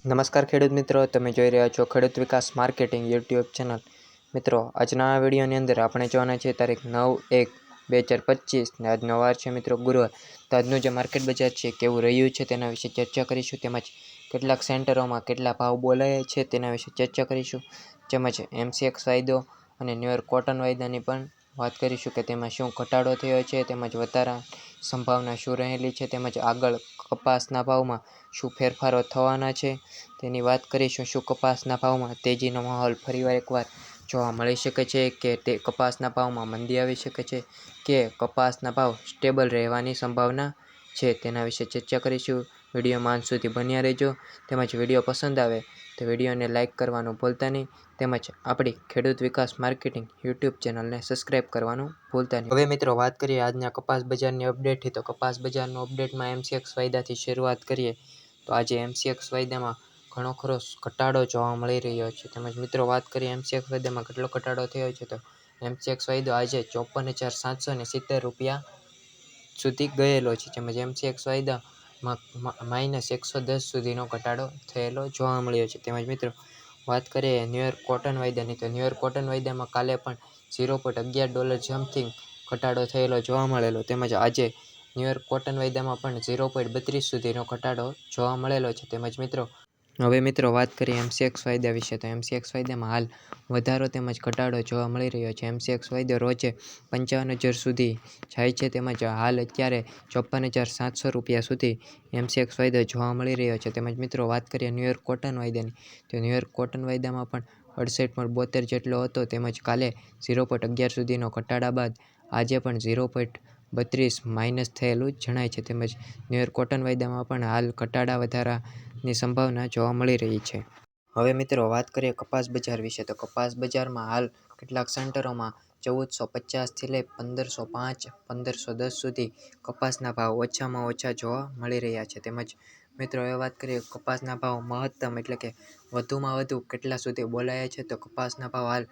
નમસ્કાર ખેડૂત મિત્રો, તમે જોઈ રહ્યા છો ખેડૂત વિકાસ માર્કેટિંગ યુટ્યુબ ચેનલ. મિત્રો, આજના આ વિડીયોની અંદર આપણે જોવાના છે તારીખ 9/1/2025 ને આજનો વાર છે મિત્રો ગુરુવાર. તો આજનું જે માર્કેટ બજાર છે કેવું રહ્યું છે તેના વિશે ચર્ચા કરીશું. તેમજ કેટલાક સેન્ટરોમાં કેટલા ભાવ બોલાયા છે તેના વિશે ચર્ચા કરીશું. તેમજ MCX વાયદો અને ન્યૂયોર્ક કોટન વાયદાની પણ વાત કરીશું કે તેમાં શું ઘટાડો થયો છે, તેમજ વધારા સંભાવના શું રહેલી છે, તેમજ આગળ કપાસના ભાવમાં શું ફેરફારો થવાના છે તેની વાત કરીશું. શું કપાસના ભાવમાં તેજીનો માહોલ ફરીવાર એકવાર જોવા મળી શકે છે કે તે કપાસના ભાવમાં મંદી આવી શકે છે કે કપાસના ભાવ સ્ટેબલ રહેવાની સંભાવના છે તેના વિશે ચર્ચા કરીશું. વિડીયોમાં અંત સુધી બન્યા રહેજો. તેમજ વિડીયો પસંદ આવે તો વિડીયોને લાઇક કરવાનું ભૂલતા નહીં. તેમજ આપણી ખેડૂત વિકાસ માર્કેટિંગ યુટ્યુબ ચેનલને સબસ્ક્રાઇબ કરવાનું ભૂલતા નહીં. હવે મિત્રો વાત કરીએ આજના કપાસ બજારની અપડેટથી. તો કપાસ બજારનો અપડેટમાં MCX વાયદાથી શરૂઆત કરીએ તો આજે MCX વાયદામાં ઘણો ખરો ઘટાડો જોવા મળી રહ્યો છે. તેમજ મિત્રો વાત કરીએ MCX વાયદામાં કેટલો ઘટાડો થયો છે તો MCX વાયદો આજે 54,770 રૂપિયા સુધી ગયેલો છે. તેમજ MCX વાયદામાં -110 સુધીનો ઘટાડો થયેલો જોવા મળ્યો છે. તેમજ મિત્રો વાત કરીએ ન્યૂયોર્ક કોટન વાયદાની તો ન્યૂયોર્ક કોટન વાયદામાં કાલે પણ $0.11 જમ્પથી ઘટાડો થયેલો જોવા મળેલો. તેમજ આજે ન્યૂયોર્ક કોટન વાયદામાં પણ 0.32 સુધીનો ઘટાડો જોવા મળેલો છે. તેમજ મિત્રો હવે મિત્રો વાત કરીએ MCX વાયદા વિશે. તો MCX વાયદામાં હાલ વધારો તેમજ ઘટાડો જોવા મળી રહ્યો છે. MCX વાયદો રોજે 55,000 સુધી જાય છે. તેમજ હાલ અત્યારે 54,700 રૂપિયા સુધી MCX વાયદો જોવા મળી રહ્યો છે. તેમજ મિત્રો વાત કરીએ ન્યૂયોર્ક કોટન વાયદાની તો ન્યૂયોર્ક કોટન વાયદામાં પણ 68.72 જેટલો હતો. તેમજ કાલે 0.11 સુધીનો ઘટાડા બાદ આજે પણ 0.32 માઇનસ થયેલું જણાય છે. તેમજ ન્યૂયોર્ક કોટન વાયદામાં પણ હાલ ઘટાડા વધારાની સંભાવના જોવા મળી રહી છે. હવે મિત્રો વાત કરીએ કપાસ બજાર વિશે. તો કપાસ બજારમાં હાલ કેટલાક સેન્ટરોમાં 1450 થી લઈ 1505 1510 સુધી કપાસના ભાવ ઓછામાં ઓછા જોવા મળી રહ્યા છે. તેમજ મિત્રો એ વાત કરીએ કપાસના ભાવ મહત્તમ એટલે કે વધુમાં વધુ કેટલા સુધી બોલાયા છે તો કપાસના ભાવ હાલ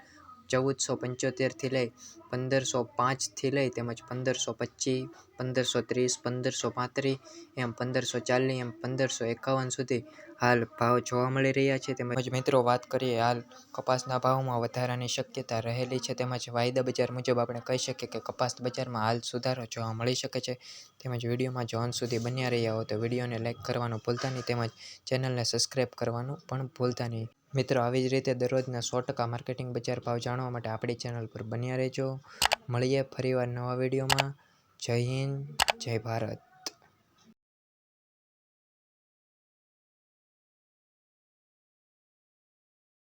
1475 થી લઈ 1505 થી લઈ તેમજ 1525 1530 1535 એમ 1540 એમ 1551 સુધી હાલ ભાવ જોવા મળી રહ્યા છે. તેમજ મિત્રો વાત કરીએ હાલ કપાસના ભાવમાં વધારાની શક્યતા રહેલી છે. તેમજ વાયદા બજાર મુજબ આપણે કહી શકીએ કે કપાસ બજારમાં હાલ સુધારો જોવા મળી શકે છે. તેમજ વિડીયોમાં જો અંત સુધી બન્યા રહ્યા હો તો વિડીયોને લાઇક કરવાનું ભૂલતા નહીં. તેમજ ચેનલને સબસ્ક્રાઇબ કરવાનું પણ ભૂલતા નહીં. મિત્રો આવી જ રીતે દરરોજના 100% માર્કેટિંગ બજાર ભાવ જાણવા માટે આપણી ચેનલ પર બન્યા રહેજો. મળીએ ફરીવાર નવા વિડીયોમાં. જય હિન્દ, જય ભારત.